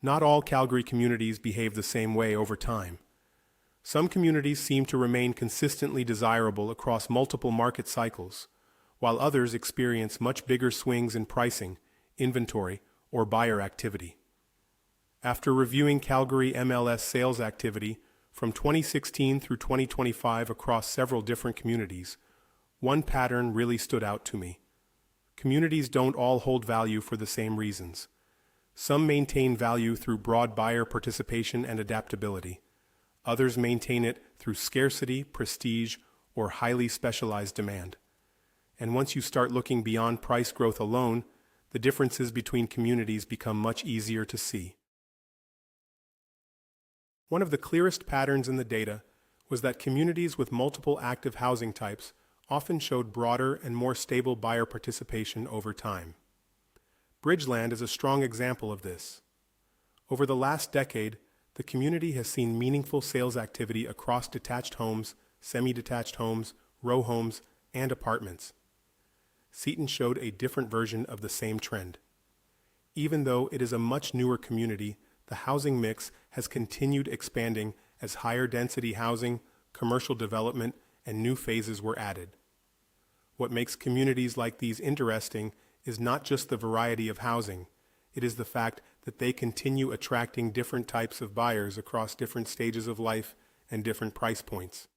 Not all Calgary communities behave the same way over time. Some communities seem to remain consistently desirable across multiple market cycles, while others experience much bigger swings in pricing, inventory, or buyer activity. After reviewing Calgary MLS sales activity from 2016 through 2025 across several different communities, one pattern really stood out to me. Communities don't all hold value for the same reasons. Some maintain value through broad buyer participation and adaptability. Others maintain it through scarcity, prestige, or highly specialized demand. And once you start looking beyond price growth alone, the differences between communities become much easier to see. One of the clearest patterns in the data was that communities with multiple active housing types often showed broader and more stable buyer participation over time. Bridgeland is a strong example of this. Over the last decade, the community has seen meaningful sales activity across detached homes, semi-detached homes, row homes, and apartments. Seton showed a different version of the same trend. Even though it is a much newer community, the housing mix has continued expanding as higher density housing, commercial development, and new phases were added. What makes communities like these interesting is not just the variety of housing, it is the fact that they continue attracting different types of buyers across different stages of life and different price points.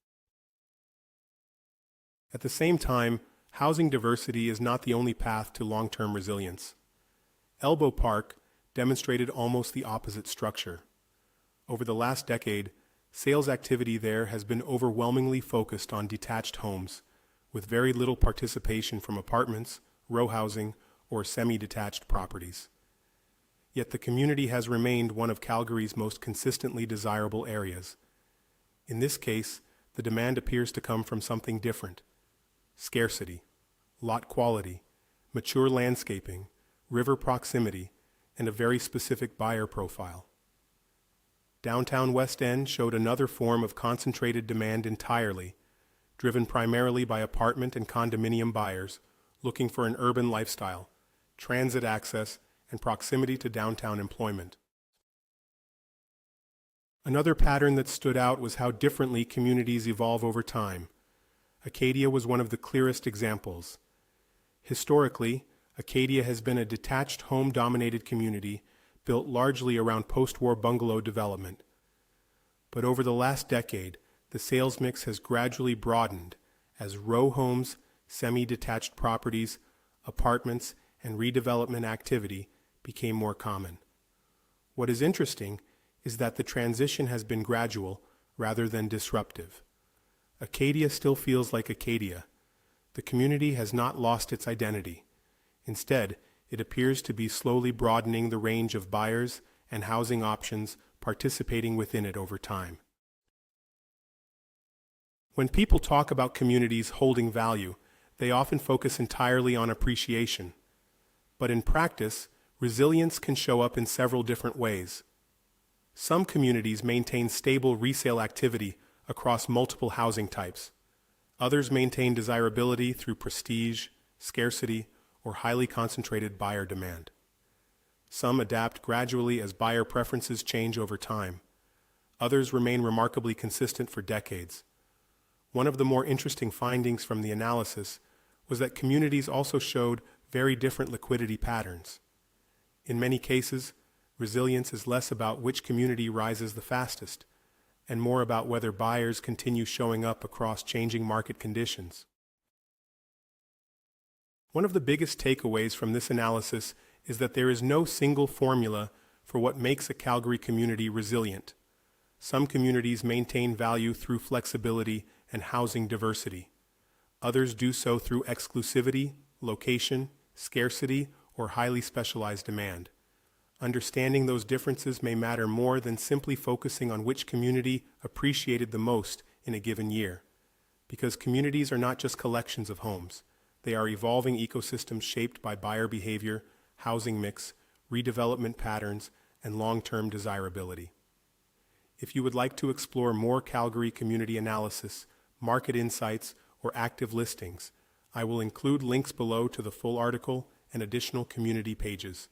At the same time, housing diversity is not the only path to long-term resilience. Elbow Park demonstrated almost the opposite structure. Over the last decade, sales activity there has been overwhelmingly focused on detached homes, with very little participation from apartments, row housing, or semi-detached properties. Yet the community has remained one of Calgary's most consistently desirable areas. In this case, the demand appears to come from something different: scarcity, lot quality, mature landscaping, river proximity, and a very specific buyer profile. Downtown West End showed another form of concentrated demand entirely, driven primarily by apartment and condominium buyers looking for an urban lifestyle, transit access, and proximity to downtown employment. Another pattern that stood out was how differently communities evolve over time. Acadia was one of the clearest examples. Historically, Acadia has been a detached home-dominated community built largely around post-war bungalow development. But over the last decade, the sales mix has gradually broadened as row homes, semi-detached properties, apartments, and redevelopment activity became more common. What is interesting is that the transition has been gradual rather than disruptive. Acadia still feels like Acadia. The community has not lost its identity. Instead, it appears to be slowly broadening the range of buyers and housing options participating within it over time. When people talk about communities holding value, they often focus entirely on appreciation. But in practice, resilience can show up in several different ways. Some communities maintain stable resale activity across multiple housing types. Others maintain desirability through prestige, scarcity, or highly concentrated buyer demand. Some adapt gradually as buyer preferences change over time. Others remain remarkably consistent for decades. One of the more interesting findings from the analysis was that communities also showed very different liquidity patterns. In many cases, resilience is less about which community rises the fastest, and more about whether buyers continue showing up across changing market conditions. One of the biggest takeaways from this analysis is that there is no single formula for what makes a Calgary community resilient. Some communities maintain value through flexibility and housing diversity. Others do so through exclusivity, location, scarcity, or highly specialized demand. Understanding those differences may matter more than simply focusing on which community appreciated the most in a given year, because communities are not just collections of homes. They are evolving ecosystems shaped by buyer behavior, housing mix, redevelopment patterns, and long-term desirability. If you would like to explore more Calgary community analysis, market insights, or active listings, I will include links below to the full article and additional community pages.